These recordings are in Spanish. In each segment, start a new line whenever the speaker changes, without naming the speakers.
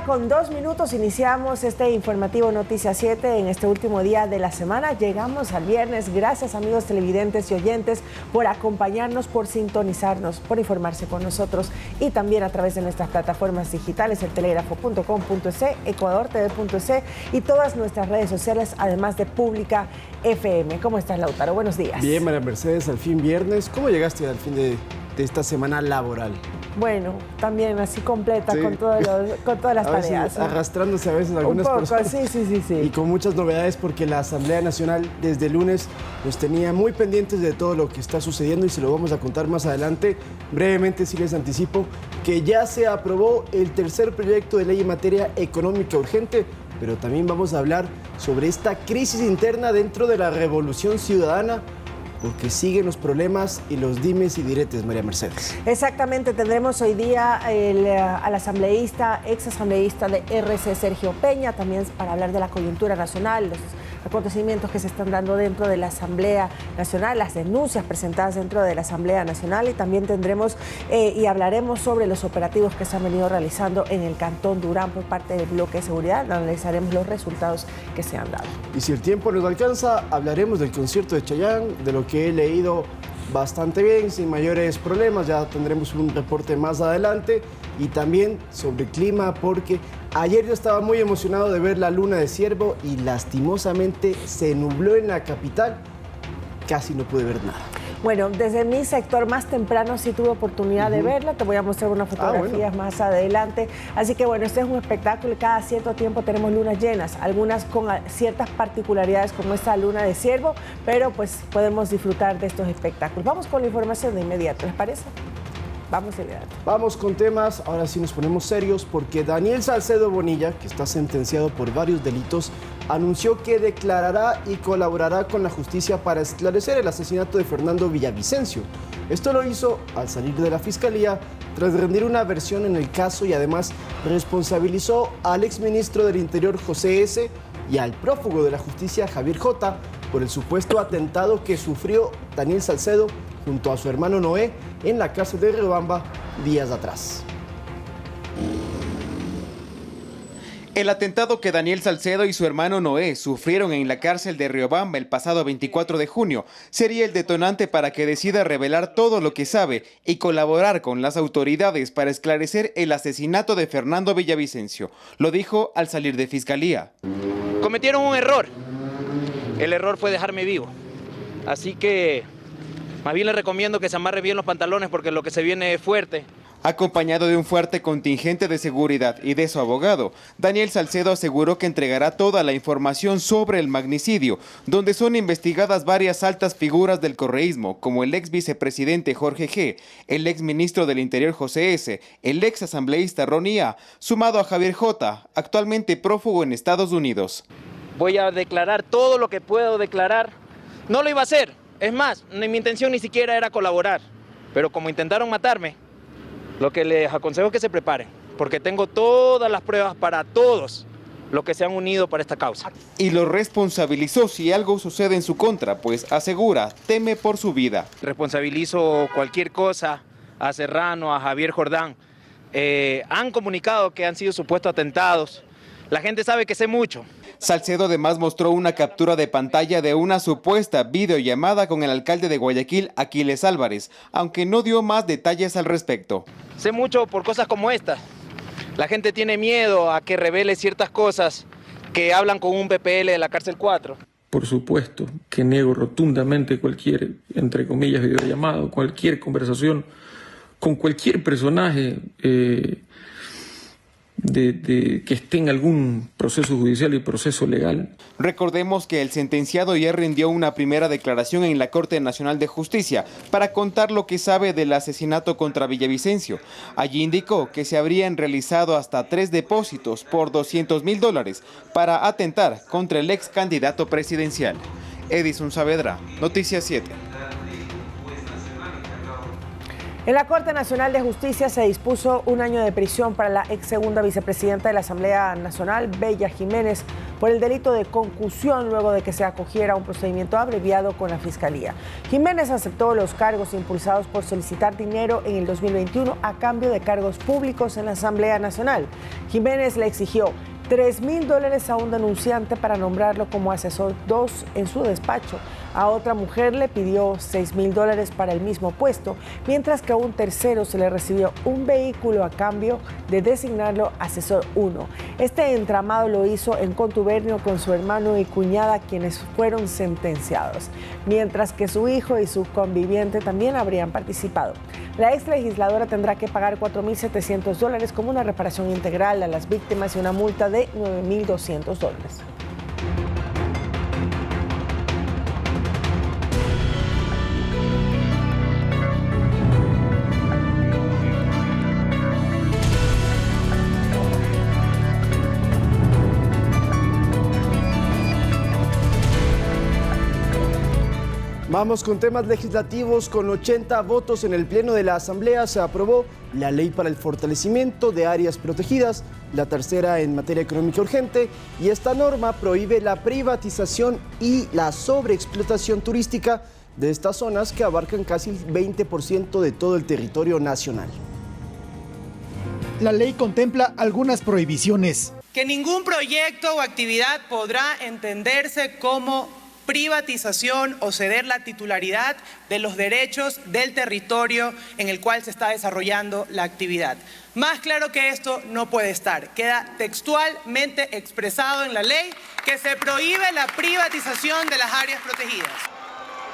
con 2 minutos iniciamos este informativo Noticias 7 en este último día de la semana. Llegamos al viernes. Gracias, amigos televidentes y oyentes, por acompañarnos, por sintonizarnos, por informarse con nosotros y también a través de nuestras plataformas digitales, el telégrafo.com.es, ecuadortv.es y todas nuestras redes sociales, además de Pública FM. ¿Cómo estás, Lautaro? Buenos días.
Bien, María Mercedes, al fin viernes. ¿Cómo llegaste al fin de esta semana laboral?
Bueno, también así completa, sí, con todas las tareas.
Arrastrándose a veces algunas personas.
Sí.
Y con muchas novedades porque la Asamblea Nacional desde el lunes nos tenía muy pendientes de todo lo que está sucediendo y se lo vamos a contar más adelante. Brevemente sí les anticipo que ya se aprobó el tercer proyecto de ley en materia económica urgente, pero también vamos a hablar sobre esta crisis interna dentro de la Revolución Ciudadana, porque siguen los problemas y los dimes y diretes, María Mercedes.
Exactamente, tendremos hoy día al asambleísta, exasambleísta de RC, Sergio Peña, también para hablar de la coyuntura nacional, los acontecimientos que se están dando dentro de la Asamblea Nacional, las denuncias presentadas dentro de la Asamblea Nacional, y también tendremos y hablaremos sobre los operativos que se han venido realizando en el Cantón Durán por parte del bloque de seguridad. Analizaremos los resultados que se han dado.
Y si el tiempo nos alcanza, hablaremos del concierto de Chayanne, de lo que he leído bastante bien, sin mayores problemas. Ya tendremos un reporte más adelante y también sobre el clima, porque ayer yo estaba muy emocionado de ver la luna de ciervo y lastimosamente se nubló en la capital, casi no pude ver nada.
Bueno, desde mi sector más temprano sí tuve oportunidad de verla, te voy a mostrar unas fotografías más adelante. Así que bueno, este es un espectáculo y cada cierto tiempo tenemos lunas llenas, algunas con ciertas particularidades como esta luna de ciervo, pero pues podemos disfrutar de estos espectáculos. Vamos con la información de inmediato, ¿les parece? Vamos inmediato.
Vamos con temas, ahora sí nos ponemos serios, porque Daniel Salcedo Bonilla, que está sentenciado por varios delitos, anunció que declarará y colaborará con la justicia para esclarecer el asesinato de Fernando Villavicencio. Esto lo hizo al salir de la fiscalía tras rendir una versión en el caso y además responsabilizó al exministro del Interior José S. y al prófugo de la justicia Javier J. por el supuesto atentado que sufrió Daniel Salcedo junto a su hermano Noé en la cárcel de Riobamba días atrás.
El atentado que Daniel Salcedo y su hermano Noé sufrieron en la cárcel de Riobamba el pasado 24 de junio sería el detonante para que decida revelar todo lo que sabe y colaborar con las autoridades para esclarecer el asesinato de Fernando Villavicencio. Lo dijo al salir de fiscalía.
Cometieron un error. El error fue dejarme vivo. Así que más bien le recomiendo que se amarre bien los pantalones porque lo que se viene es fuerte.
Acompañado de un fuerte contingente de seguridad y de su abogado, Daniel Salcedo aseguró que entregará toda la información sobre el magnicidio, donde son investigadas varias altas figuras del correísmo, como el ex vicepresidente Jorge G., el ex ministro del Interior José S., el ex asambleísta Ronnie A., sumado a Javier J., actualmente prófugo en Estados Unidos.
Voy a declarar todo lo que puedo declarar. No lo iba a hacer, es más, mi intención ni siquiera era colaborar, pero como intentaron matarme, lo que les aconsejo es que se preparen, porque tengo todas las pruebas para todos los que se han unido para esta causa.
Y lo responsabilizó si algo sucede en su contra, pues asegura, teme por su vida.
Responsabilizo cualquier cosa a Serrano, a Javier Jordán. Han comunicado que han sido supuestos atentados. La gente sabe que sé mucho.
Salcedo además mostró una captura de pantalla de una supuesta videollamada con el alcalde de Guayaquil, Aquiles Álvarez, aunque no dio más detalles al respecto.
Sé mucho por cosas como estas. La gente tiene miedo a que revele ciertas cosas que hablan con un PPL de la cárcel 4.
Por supuesto que niego rotundamente cualquier, entre comillas, videollamada, cualquier conversación con cualquier personaje que esté en algún proceso judicial y proceso legal.
Recordemos que el sentenciado ya rindió una primera declaración en la Corte Nacional de Justicia para contar lo que sabe del asesinato contra Villavicencio. Allí indicó que se habrían realizado hasta 3 depósitos por $200,000 para atentar contra el ex candidato presidencial. Edison Saavedra, Noticias 7.
En la Corte Nacional de Justicia se dispuso 1 año de prisión para la ex segunda vicepresidenta de la Asamblea Nacional, Bella Jiménez, por el delito de concusión luego de que se acogiera a un procedimiento abreviado con la Fiscalía. Jiménez aceptó los cargos impulsados por solicitar dinero en el 2021 a cambio de cargos públicos en la Asamblea Nacional. Jiménez le exigió $3,000 a un denunciante para nombrarlo como asesor 2 en su despacho. A otra mujer le pidió $6,000 para el mismo puesto, mientras que a un tercero se le recibió un vehículo a cambio de designarlo asesor 1. Este entramado lo hizo en contubernio con su hermano y cuñada, quienes fueron sentenciados, mientras que su hijo y su conviviente también habrían participado. La ex legisladora tendrá que pagar $4,700 como una reparación integral a las víctimas y una multa de $9,200.
Vamos con temas legislativos. Con 80 votos en el Pleno de la Asamblea se aprobó la Ley para el Fortalecimiento de Áreas Protegidas, la tercera en materia económica urgente, y esta norma prohíbe la privatización y la sobreexplotación turística de estas zonas que abarcan casi el 20% de todo el territorio nacional.
La ley contempla algunas prohibiciones.
Que ningún proyecto o actividad podrá entenderse como privatización o ceder la titularidad de los derechos del territorio en el cual se está desarrollando la actividad. Más claro que esto no puede estar. Queda textualmente expresado en la ley que se prohíbe la privatización de las áreas protegidas.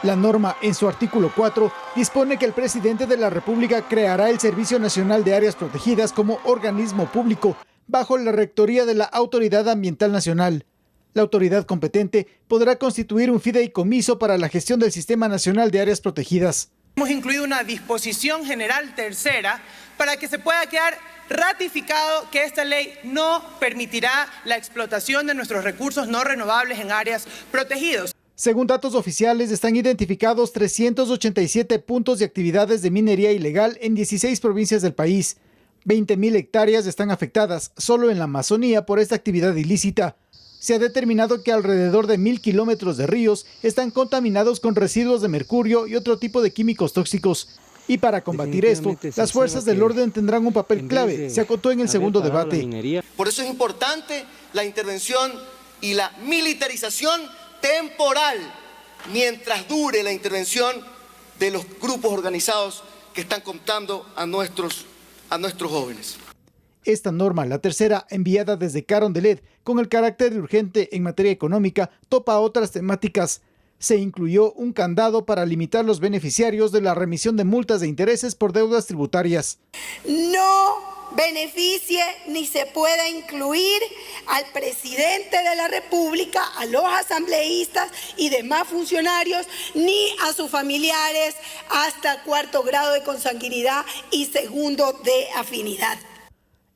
La norma, en su artículo 4, dispone que el presidente de la República creará el Servicio Nacional de Áreas Protegidas como organismo público, bajo la rectoría de la Autoridad Ambiental Nacional. La autoridad competente podrá constituir un fideicomiso para la gestión del Sistema Nacional de Áreas Protegidas.
Hemos incluido una disposición general tercera para que se pueda quedar ratificado que esta ley no permitirá la explotación de nuestros recursos no renovables en áreas protegidas.
Según datos oficiales, están identificados 387 puntos de actividades de minería ilegal en 16 provincias del país. 20,000 hectáreas están afectadas solo en la Amazonía por esta actividad ilícita. Se ha determinado que alrededor de 1,000 kilómetros de ríos están contaminados con residuos de mercurio y otro tipo de químicos tóxicos. Y para combatir esto, las fuerzas del orden tendrán un papel clave, se acotó en el segundo debate.
Por eso es importante la intervención y la militarización temporal, mientras dure la intervención de los grupos organizados que están cooptando a nuestros jóvenes.
Esta norma, la tercera enviada desde Carondelet, con el carácter de urgente en materia económica, topa otras temáticas. Se incluyó un candado para limitar los beneficiarios de la remisión de multas de intereses por deudas tributarias.
No beneficie ni se pueda incluir al presidente de la República, a los asambleístas y demás funcionarios, ni a sus familiares hasta 4º grado de consanguinidad y 2º de afinidad.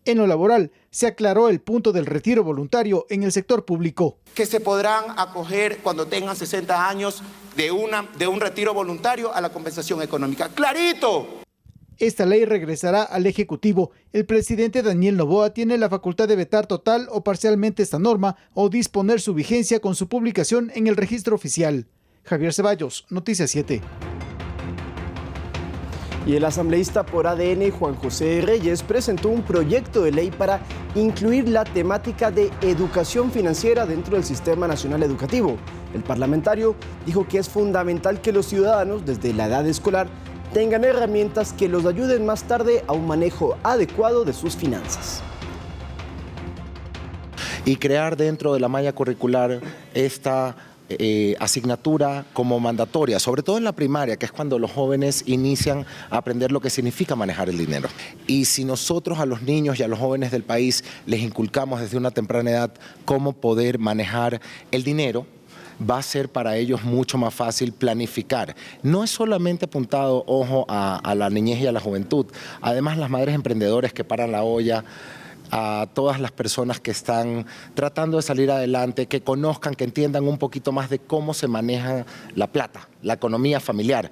En lo laboral, se aclaró el punto del retiro voluntario en el sector público.
Que se podrán acoger cuando tengan 60 años de un retiro voluntario a la compensación económica. ¡Clarito!
Esta ley regresará al Ejecutivo. El presidente Daniel Noboa tiene la facultad de vetar total o parcialmente esta norma o disponer su vigencia con su publicación en el registro oficial. Javier Ceballos, Noticias 7.
Y el asambleísta por ADN, Juan José Reyes, presentó un proyecto de ley para incluir la temática de educación financiera dentro del Sistema Nacional Educativo. El parlamentario dijo que es fundamental que los ciudadanos, desde la edad escolar, tengan herramientas que los ayuden más tarde a un manejo adecuado de sus finanzas.
Y crear dentro de la malla curricular esta asignatura como mandatoria, sobre todo en la primaria, que es cuando los jóvenes inician a aprender lo que significa manejar el dinero. Y si nosotros a los niños y a los jóvenes del país les inculcamos desde una temprana edad cómo poder manejar el dinero, va a ser para ellos mucho más fácil planificar. No es solamente apuntado, ojo, a la niñez y a la juventud. Además, las madres emprendedoras que paran la olla, a todas las personas que están tratando de salir adelante, que conozcan, que entiendan un poquito más de cómo se maneja la plata, la economía familiar.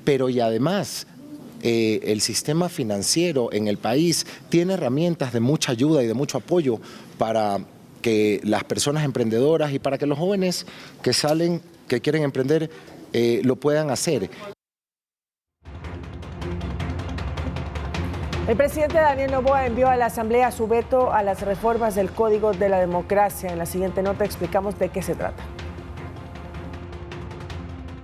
Pero y además el sistema financiero en el país tiene herramientas de mucha ayuda y de mucho apoyo para que las personas emprendedoras y para que los jóvenes que salen, que quieren emprender, lo puedan hacer.
El presidente Daniel Noboa envió a la Asamblea su veto a las reformas del Código de la Democracia. En la siguiente nota explicamos de qué se trata.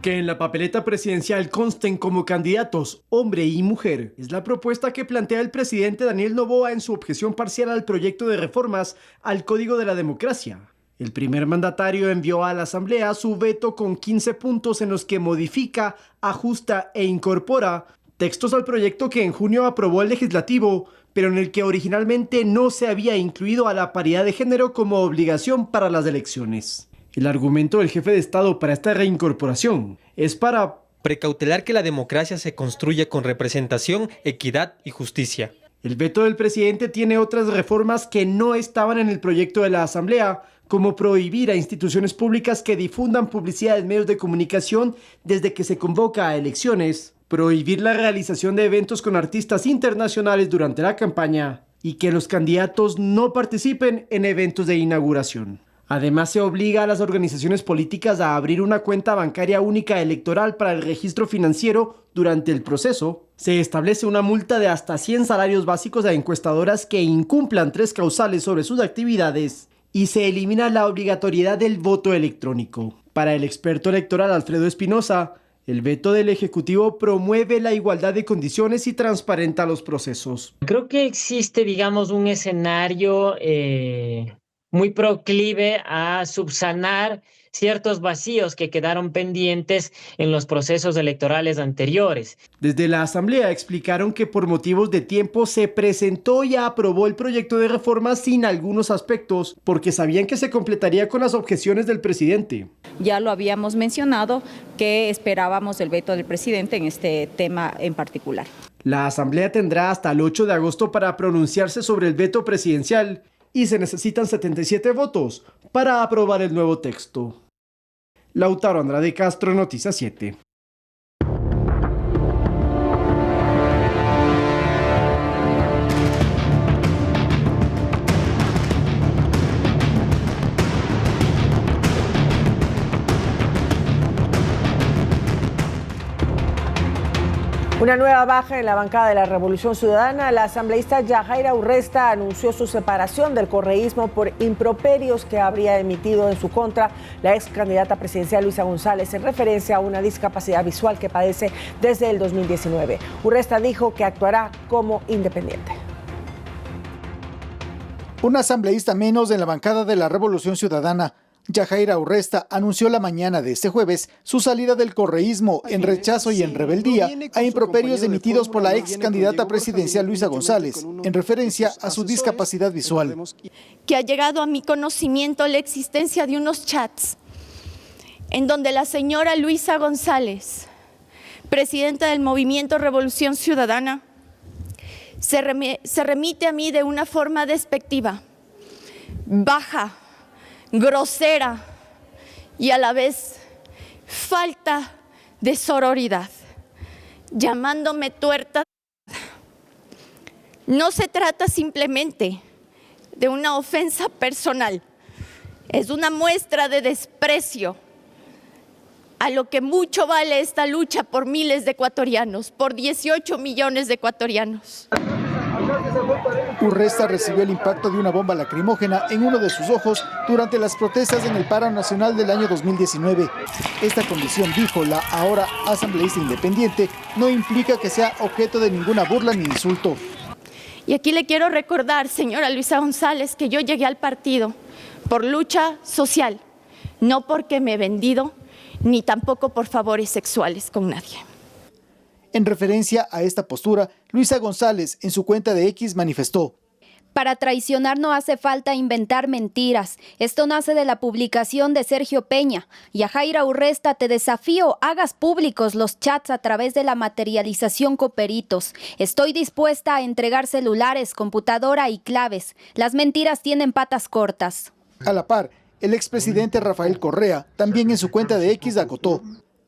Que en la papeleta presidencial consten como candidatos hombre y mujer es la propuesta que plantea el presidente Daniel Noboa en su objeción parcial al proyecto de reformas al Código de la Democracia. El primer mandatario envió a la Asamblea su veto con 15 puntos en los que modifica, ajusta e incorpora textos al proyecto que en junio aprobó el legislativo, pero en el que originalmente no se había incluido a la paridad de género como obligación para las elecciones. El argumento del jefe de Estado para esta reincorporación es para
precautelar que la democracia se construya con representación, equidad y justicia.
El veto del presidente tiene otras reformas que no estaban en el proyecto de la Asamblea, como prohibir a instituciones públicas que difundan publicidad en medios de comunicación desde que se convoca a elecciones, prohibir la realización de eventos con artistas internacionales durante la campaña y que los candidatos no participen en eventos de inauguración. Además, se obliga a las organizaciones políticas a abrir una cuenta bancaria única electoral para el registro financiero durante el proceso. Se establece una multa de hasta 100 salarios básicos a encuestadoras que incumplan 3 causales sobre sus actividades y se elimina la obligatoriedad del voto electrónico. Para el experto electoral Alfredo Espinosa, el veto del Ejecutivo promueve la igualdad de condiciones y transparenta los procesos.
Creo que existe, digamos, un escenario muy proclive a subsanar ciertos vacíos que quedaron pendientes en los procesos electorales anteriores.
Desde la Asamblea explicaron que por motivos de tiempo se presentó y aprobó el proyecto de reforma sin algunos aspectos, porque sabían que se completaría con las objeciones del presidente.
Ya lo habíamos mencionado que esperábamos el veto del presidente en este tema en particular.
La Asamblea tendrá hasta el 8 de agosto para pronunciarse sobre el veto presidencial y se necesitan 77 votos para aprobar el nuevo texto. Lautaro Andrade Castro, Noticias 7.
Una nueva baja en la bancada de la Revolución Ciudadana. La asambleísta Yajaira Urresta anunció su separación del correísmo por improperios que habría emitido en su contra la ex candidata presidencial Luisa González en referencia a una discapacidad visual que padece desde el 2019. Urresta dijo que actuará como independiente.
Un asambleísta menos en la bancada de la Revolución Ciudadana. Yajaira Urresta anunció la mañana de este jueves su salida del correísmo en rechazo y en rebeldía a improperios emitidos por la ex candidata presidencial Luisa González en referencia a su discapacidad visual.
Que ha llegado a mi conocimiento la existencia de unos chats en donde la señora Luisa González, presidenta del Movimiento Revolución Ciudadana, se remite a mí de una forma despectiva, baja, grosera y a la vez falta de sororidad, llamándome tuerta. No se trata simplemente de una ofensa personal, es una muestra de desprecio a lo que mucho vale esta lucha por miles de ecuatorianos, por 18 millones de ecuatorianos.
Urresta recibió el impacto de una bomba lacrimógena en uno de sus ojos durante las protestas en el paro nacional del año 2019. Esta condición, dijo la ahora asambleísta independiente, no implica que sea objeto de ninguna burla ni insulto.
Y aquí le quiero recordar, señora Luisa González, que yo llegué al partido por lucha social, no porque me he vendido, ni tampoco por favores sexuales con nadie.
En referencia a esta postura, Luisa González en su cuenta de X manifestó:
para traicionar no hace falta inventar mentiras. Esto nace de la publicación de Sergio Peña. Yajaira Urresta, te desafío, hagas públicos los chats a través de la materialización Cooperitos. Estoy dispuesta a entregar celulares, computadora y claves. Las mentiras tienen patas cortas.
A la par, el expresidente Rafael Correa también en su cuenta de X acotó: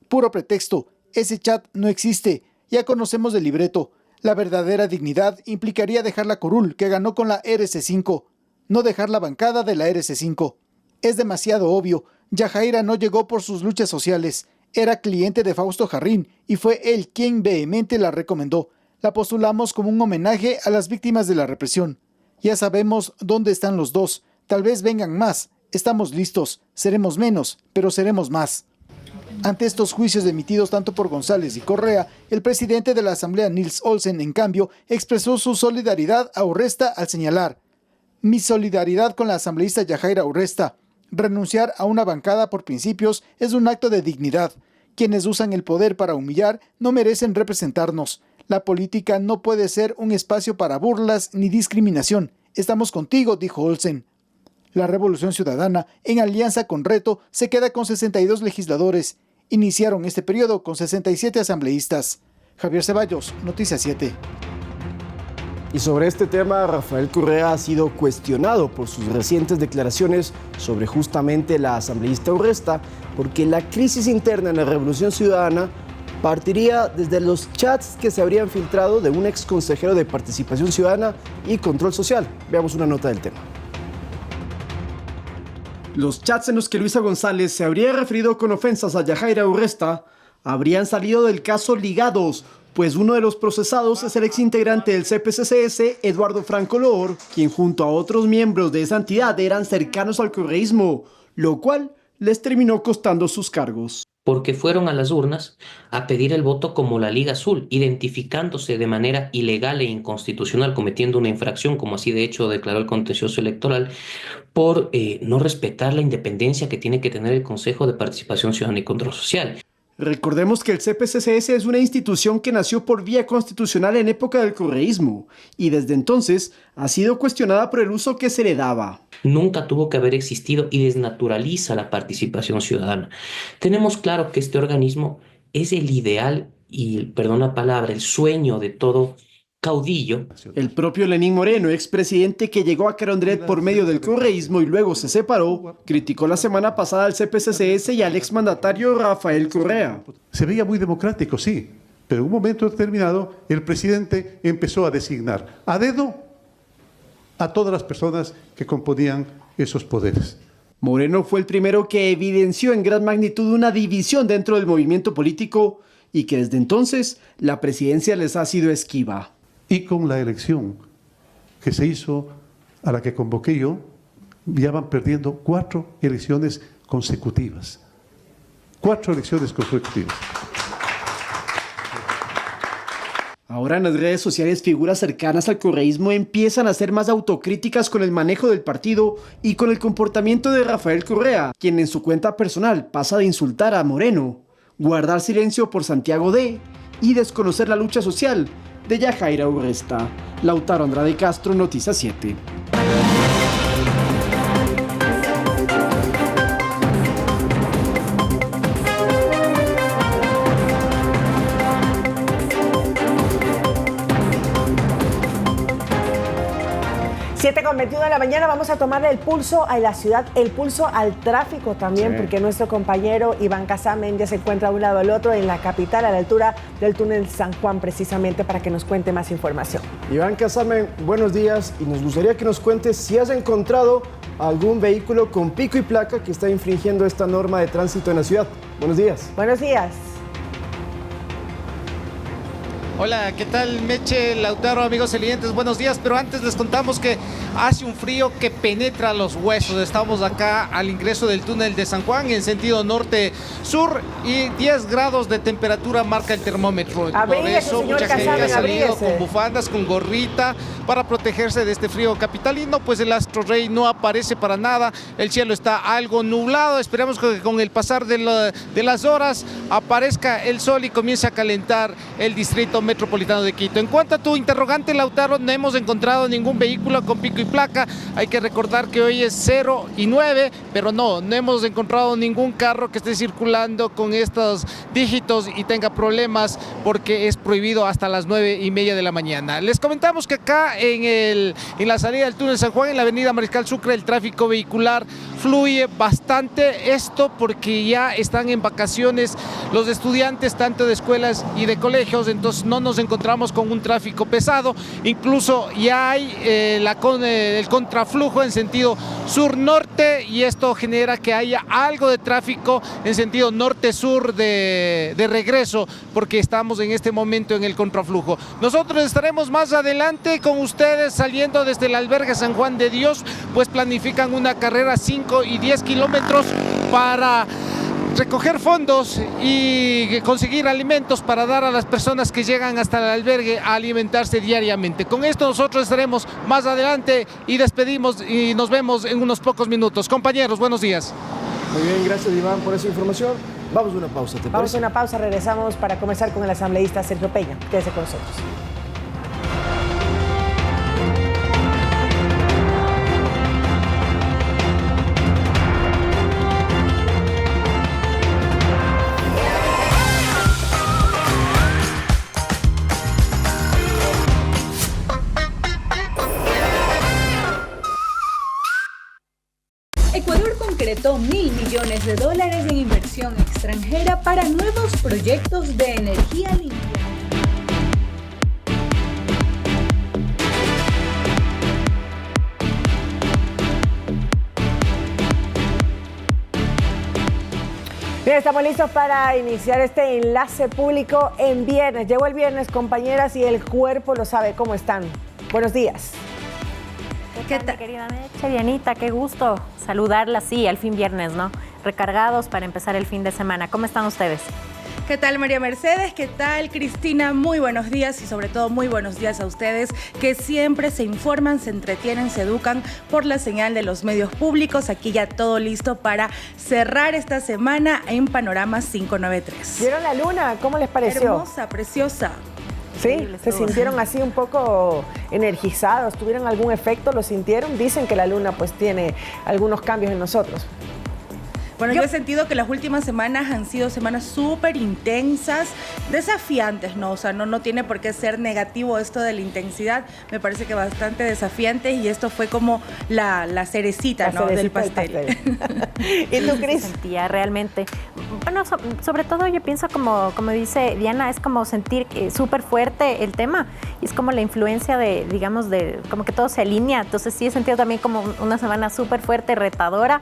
puro pretexto, ese chat no existe. Ya conocemos el libreto. La verdadera dignidad implicaría dejar la curul que ganó con la RC5, no dejar la bancada de la RC5. Es demasiado obvio. Yajaira no llegó por sus luchas sociales. Era cliente de Fausto Jarrín y fue él quien vehemente la recomendó. La postulamos como un homenaje a las víctimas de la represión. Ya sabemos dónde están los dos. Tal vez vengan más. Estamos listos. Seremos menos, pero seremos más. Ante estos juicios emitidos tanto por González y Correa, el presidente de la Asamblea, Nils Olsen, en cambio, expresó su solidaridad a Urresta al señalar: mi solidaridad con la asambleísta Yajaira Urresta. Renunciar a una bancada por principios es un acto de dignidad. Quienes usan el poder para humillar no merecen representarnos. La política no puede ser un espacio para burlas ni discriminación. Estamos contigo, dijo Olsen. La Revolución Ciudadana, en alianza con Reto, se queda con 62 legisladores. Iniciaron este periodo con 67 asambleístas. Javier Ceballos, Noticias 7.
Y sobre este tema, Rafael Correa ha sido cuestionado por sus recientes declaraciones sobre justamente la asambleísta Urresta, porque la crisis interna en la Revolución Ciudadana partiría desde los chats que se habrían filtrado de un ex consejero de Participación Ciudadana y Control Social. Veamos una nota del tema.
Los chats en los que Luisa González se habría referido con ofensas a Yajaira Urresta habrían salido del caso Ligados, pues uno de los procesados es el exintegrante del CPCCS, Eduardo Franco Loor, quien junto a otros miembros de esa entidad eran cercanos al correísmo, lo cual les terminó costando sus cargos.
Porque fueron a las urnas a pedir el voto como la Liga Azul, identificándose de manera ilegal e inconstitucional, cometiendo una infracción, como así de hecho declaró el contencioso electoral, por no respetar la independencia que tiene que tener el Consejo de Participación Ciudadana y Control Social.
Recordemos que el CPCCS es una institución que nació por vía constitucional en época del correísmo y desde entonces ha sido cuestionada por el uso que se le daba.
Nunca tuvo que haber existido y desnaturaliza la participación ciudadana. Tenemos claro que este organismo es el ideal y, perdón la palabra, el sueño de todo caudillo.
El propio Lenín Moreno, expresidente que llegó a Carondelet por medio del correísmo y luego se separó, criticó la semana pasada al CPCCS y al exmandatario Rafael Correa.
Se veía muy democrático, sí, pero en un momento determinado el presidente empezó a designar a dedo a todas las personas que componían esos poderes.
Moreno fue el primero que evidenció en gran magnitud una división dentro del movimiento político y que desde entonces la presidencia les ha sido esquiva.
Y con la elección que se hizo, a la que convoqué yo, ya van perdiendo 4 elecciones consecutivas. 4 elecciones consecutivas.
Ahora en las redes sociales figuras cercanas al correísmo empiezan a ser más autocríticas con el manejo del partido y con el comportamiento de Rafael Correa, quien en su cuenta personal pasa de insultar a Moreno, guardar silencio por Santiago D. y desconocer la lucha social de Yajaira Urresta. Lautaro Andrade Castro, Noticias 7.
Con 21 de la mañana vamos a tomarle el pulso a la ciudad, el pulso al tráfico también, sí, porque nuestro compañero Iván Casamen ya se encuentra de un lado al otro en la capital, a la altura del túnel San Juan, precisamente para que nos cuente más información.
Iván Casamen, buenos días, y nos gustaría que nos cuentes si has encontrado algún vehículo con pico y placa que está infringiendo esta norma de tránsito en la ciudad. Buenos días.
Buenos días.
Hola, ¿qué tal, Meche, Lautaro, amigos televidentes? Buenos días, pero antes les contamos que hace un frío que penetra los huesos. Estamos acá al ingreso del túnel de San Juan en sentido norte-sur y 10 grados de temperatura marca el termómetro. Por eso mucha gente ha salido con bufandas, con gorrita para protegerse de este frío capitalino. Pues el astro rey no aparece para nada, el cielo está algo nublado. Esperamos que con el pasar de las horas aparezca el sol y comience a calentar el distrito metropolitano de Quito. En cuanto a tu interrogante, Lautaro, no hemos encontrado ningún vehículo con pico y placa. Hay que recordar que hoy es 0 y 9, pero no hemos encontrado ningún carro que esté circulando con estos dígitos y tenga problemas, porque es prohibido hasta las 9:30 de la mañana. Les comentamos que acá en la salida del túnel San Juan, en la avenida Mariscal Sucre, el tráfico vehicular fluye bastante. Esto porque ya están en vacaciones los estudiantes, tanto de escuelas y de colegios, entonces no nos encontramos con un tráfico pesado. Incluso ya hay el contraflujo en sentido sur-norte, y esto genera que haya algo de tráfico en sentido norte-sur de regreso, porque estamos en este momento en el contraflujo. Nosotros estaremos más adelante con ustedes saliendo desde el albergue San Juan de Dios, pues planifican una carrera 5 y 10 kilómetros para recoger fondos y conseguir alimentos para dar a las personas que llegan hasta el albergue a alimentarse diariamente. Con esto nosotros estaremos más adelante y despedimos y nos vemos en unos pocos minutos. Compañeros, buenos días.
Muy bien, gracias Iván por esa información. Vamos a una pausa, ¿te parece?
Vamos a una pausa, regresamos para conversar con el asambleísta Sergio Peña. Quédese con nosotros.
Ecuador concretó $1.000 millones en inversión extranjera para nuevos proyectos de energía limpia.
Bien, estamos listos para iniciar este enlace público en viernes. Llegó el viernes, compañeras, y el cuerpo lo sabe. ¿Cómo están? Buenos días.
¿Qué tal, querida Meche? Dianita, qué gusto saludarla. Sí, al fin viernes, ¿no? Recargados para empezar el fin de semana. ¿Cómo están ustedes?
¿Qué tal, María Mercedes? ¿Qué tal, Cristina? Muy buenos días y sobre todo muy buenos días a ustedes que siempre se informan, se entretienen, se educan por la señal de los medios públicos. Aquí ya todo listo para cerrar esta semana en Panorama 593.
¿Vieron la luna? ¿Cómo les pareció?
Hermosa, preciosa.
Sí, se sintieron así un poco energizados, ¿tuvieron algún efecto? ¿Lo sintieron? Dicen que la luna pues tiene algunos cambios en nosotros.
Bueno, yo he sentido que las últimas semanas han sido semanas súper intensas, desafiantes, ¿no? O sea, no tiene por qué ser negativo esto de la intensidad. Me parece que bastante desafiante y esto fue como la cerecita, ¿no? Del pastel.
¿Y tú, Cris?
Sentía realmente. Bueno, sobre todo yo pienso como dice Diana, es como sentir súper fuerte el tema. Y es como la influencia de, digamos, como que todo se alinea. Entonces sí he sentido también como una semana súper fuerte, retadora.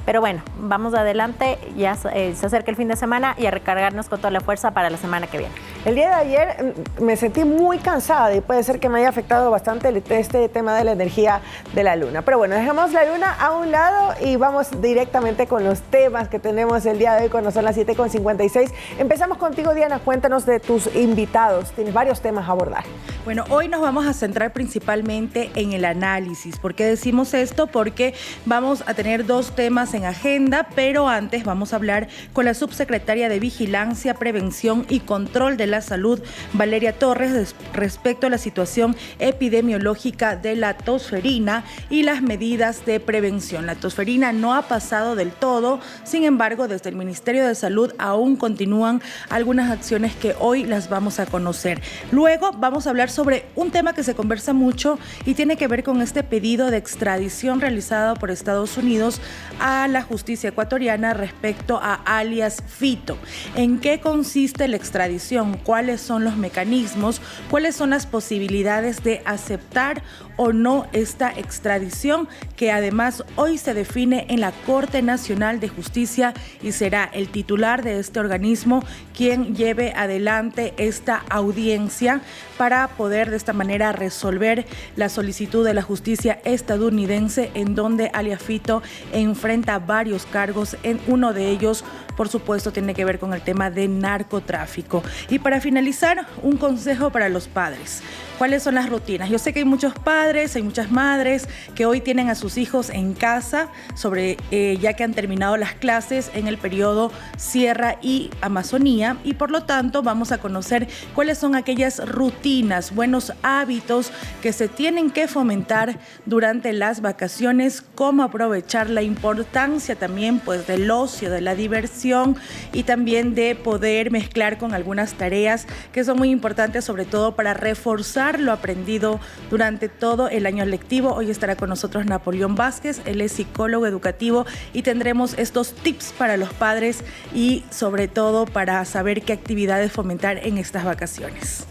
Pero bueno, vamos adelante, ya se acerca el fin de semana y a recargarnos con toda la fuerza para la semana que viene.
El día de ayer me sentí muy cansada y puede ser que me haya afectado bastante este tema de la energía de la luna. Pero bueno, dejamos la luna a un lado y vamos directamente con los temas que tenemos el día de hoy cuando son las 7:56. Empezamos contigo, Diana, cuéntanos de tus invitados. Tienes varios temas a abordar.
Bueno, hoy nos vamos a centrar principalmente en el análisis. ¿Por qué decimos esto? Porque vamos a tener dos temas en agenda, pero antes vamos a hablar con la subsecretaria de Vigilancia, Prevención y Control de la Salud, Valeria Torres, respecto a la situación epidemiológica de la tosferina y las medidas de prevención. La tosferina no ha pasado del todo, sin embargo, desde el Ministerio de Salud aún continúan algunas acciones que hoy las vamos a conocer. Luego vamos a hablar sobre un tema que se conversa mucho y tiene que ver con este pedido de extradición realizado por Estados Unidos a la justicia ecuatoriana respecto a alias Fito. ¿En qué consiste la extradición? ¿Cuáles son los mecanismos? ¿Cuáles son las posibilidades de aceptar o no esta extradición? Que además hoy se define en la Corte Nacional de Justicia y será el titular de este organismo quien lleve adelante esta audiencia para poder de esta manera resolver la solicitud de la justicia estadounidense, en donde alias Fito enfrenta varios cargos. En uno de ellos, por supuesto, tiene que ver con el tema de narcotráfico. Y para finalizar, un consejo para los padres. ¿Cuáles son las rutinas? Yo sé que hay muchos padres, hay muchas madres que hoy tienen a sus hijos en casa, ya que han terminado las clases en el periodo Sierra y Amazonía, y por lo tanto vamos a conocer cuáles son aquellas rutinas, buenos hábitos que se tienen que fomentar durante las vacaciones, cómo aprovechar la importancia también pues del ocio, de la diversión y también de poder mezclar con algunas tareas que son muy importantes, sobre todo para reforzar lo aprendido durante todo el año lectivo. Hoy estará con nosotros Napoleón Vázquez, él es psicólogo educativo y tendremos estos tips para los padres y sobre todo para saber qué actividades fomentar en estas vacaciones.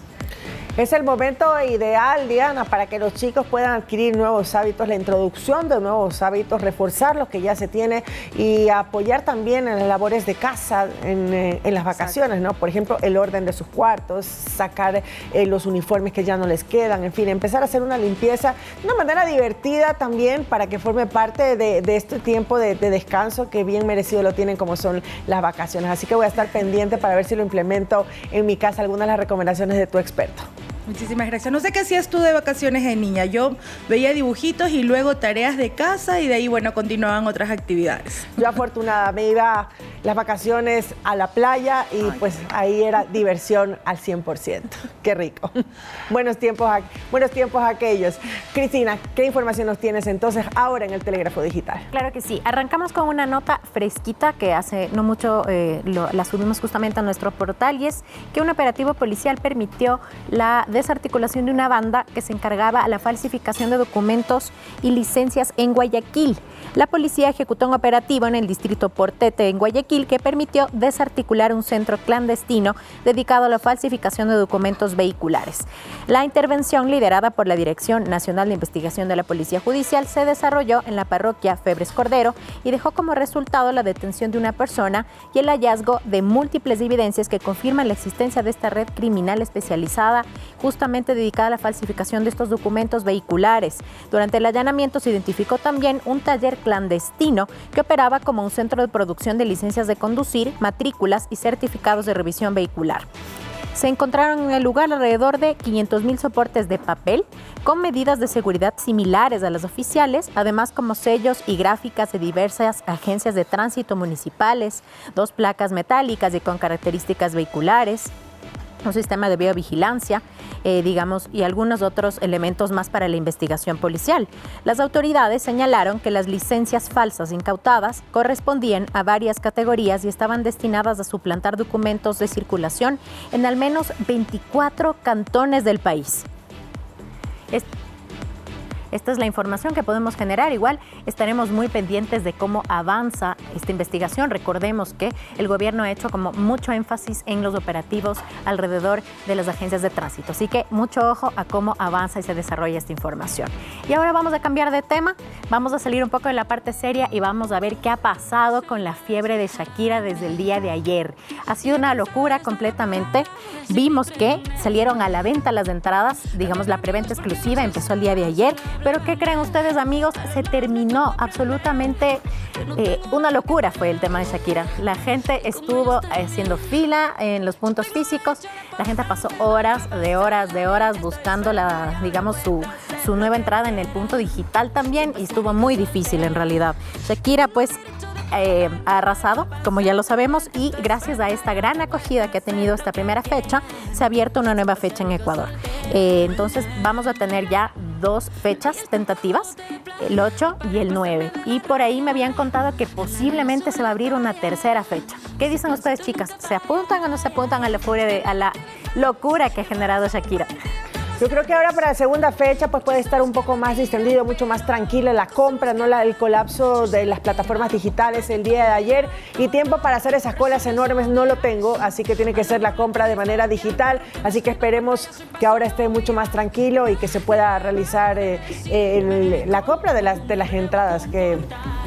Es el momento ideal, Diana, para que los chicos puedan adquirir nuevos hábitos, la introducción de nuevos hábitos, reforzar los que ya se tiene y apoyar también en las labores de casa en las vacaciones, ¿no? Por ejemplo, el orden de sus cuartos, sacar los uniformes que ya no les quedan, en fin, empezar a hacer una limpieza de una manera divertida también para que forme parte de este tiempo de descanso que bien merecido lo tienen como son las vacaciones. Así que voy a estar pendiente para ver si lo implemento en mi casa, algunas de las recomendaciones de tu experto.
Muchísimas gracias. No sé qué hacías tú de vacaciones de niña. Yo veía dibujitos y luego tareas de casa y de ahí, bueno, continuaban otras actividades.
Yo afortunada, me iba las vacaciones a la playa y pues ahí era diversión al 100%. Qué rico. Buenos tiempos aquellos. Cristina, ¿qué información nos tienes entonces ahora en el Telégrafo Digital?
Claro que sí. Arrancamos con una nota fresquita que hace no mucho la subimos justamente a nuestro portal y es que un operativo policial permitió la desarticulación de una banda que se encargaba a la falsificación de documentos y licencias en Guayaquil. La policía ejecutó un operativo en el distrito Portete en Guayaquil que permitió desarticular un centro clandestino dedicado a la falsificación de documentos vehiculares. La intervención, liderada por la Dirección Nacional de Investigación de la Policía Judicial, se desarrolló en la parroquia Febres Cordero y dejó como resultado la detención de una persona y el hallazgo de múltiples evidencias que confirman la existencia de esta red criminal especializada justamente dedicada a la falsificación de estos documentos vehiculares. Durante el allanamiento se identificó también un taller clandestino que operaba como un centro de producción de licencias de conducir, matrículas y certificados de revisión vehicular. Se encontraron en el lugar alrededor de 500,000 soportes de papel con medidas de seguridad similares a las oficiales, además como sellos y gráficas de diversas agencias de tránsito municipales, 2 placas metálicas y con características vehiculares, un sistema de videovigilancia, y algunos otros elementos más para la investigación policial. Las autoridades señalaron que las licencias falsas incautadas correspondían a varias categorías y estaban destinadas a suplantar documentos de circulación en al menos 24 cantones del país. Esta es la información que podemos generar. Igual estaremos muy pendientes de cómo avanza esta investigación. Recordemos que el gobierno ha hecho como mucho énfasis en los operativos alrededor de las agencias de tránsito. Así que mucho ojo a cómo avanza y se desarrolla esta información. Y ahora vamos a cambiar de tema. Vamos a salir un poco de la parte seria y vamos a ver qué ha pasado con la fiebre de Shakira desde el día de ayer. Ha sido una locura completamente. Vimos que salieron a la venta las entradas, la preventa exclusiva empezó el día de ayer. Pero ¿qué creen ustedes, amigos? Se terminó absolutamente una locura fue el tema de Shakira. La gente estuvo haciendo fila en los puntos físicos. La gente pasó horas buscando su nueva entrada en el punto digital también y estuvo muy difícil en realidad. Shakira pues ha arrasado, como ya lo sabemos, y gracias a esta gran acogida que ha tenido esta primera fecha, se ha abierto una nueva fecha en Ecuador. Entonces vamos a tener ya 2 fechas tentativas, el 8 y el 9. Y por ahí me habían contado que posiblemente se va a abrir una tercera fecha. ¿Qué dicen ustedes, chicas? ¿Se apuntan o no se apuntan a la locura que ha generado Shakira?
Yo creo que ahora para la segunda fecha pues puede estar un poco más distendido, mucho más tranquila la compra, no el colapso de las plataformas digitales el día de ayer, y tiempo para hacer esas colas enormes no lo tengo, así que tiene que ser la compra de manera digital, así que esperemos que ahora esté mucho más tranquilo y que se pueda realizar la compra de las entradas, que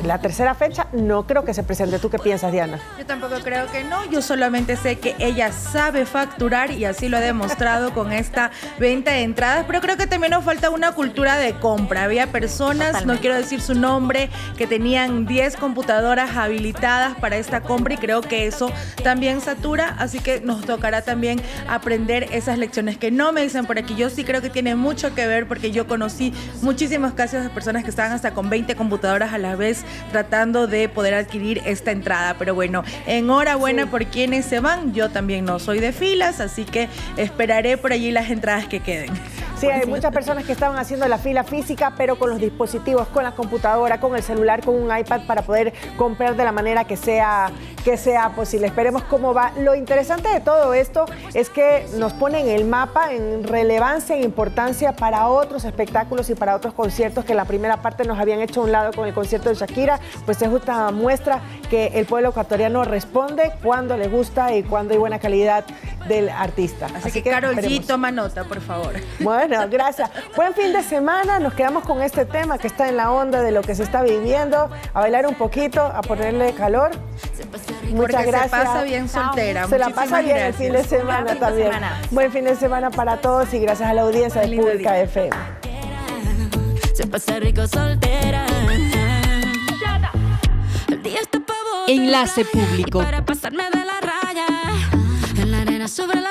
la tercera fecha no creo que se presente. ¿Tú qué piensas, Diana?
Yo tampoco creo que no, yo solamente sé que ella sabe facturar y así lo ha demostrado con esta venta de entradas, pero creo que también nos falta una cultura de compra. Había personas, totalmente, no quiero decir su nombre, que tenían 10 computadoras habilitadas para esta compra y creo que eso también satura, así que nos tocará también aprender esas lecciones que no me dicen por aquí. Yo sí creo que tiene mucho que ver porque yo conocí muchísimos casos de personas que estaban hasta con 20 computadoras a la vez tratando de poder adquirir esta entrada, pero bueno, enhorabuena por quienes se van. Yo también no soy de filas, así que esperaré por allí las entradas que queden.
Sí, hay muchas personas que estaban haciendo la fila física, pero con los dispositivos, con la computadora, con el celular, con un iPad para poder comprar de la manera que sea posible. Esperemos cómo va. Lo interesante de todo esto es que nos pone en el mapa en relevancia e importancia para otros espectáculos y para otros conciertos que en la primera parte nos habían hecho a un lado con el concierto de Shakira. Pues es justa muestra que el pueblo ecuatoriano responde cuando le gusta y cuando hay buena calidad del artista.
Así que Karol G, toma nota, por favor.
Bueno, gracias. Buen fin de semana. Nos quedamos con este tema que está en la onda de lo que se está viviendo. A bailar un poquito, a ponerle calor. Muchas gracias.
Se pasa bien soltera.
Se la pasa bien el fin de semana también. Buen fin de semana para todos y gracias a la audiencia de Pública FM.
Se pasa rico soltera. Enlace Público. Para pasarme de la raya. En la arena sobre la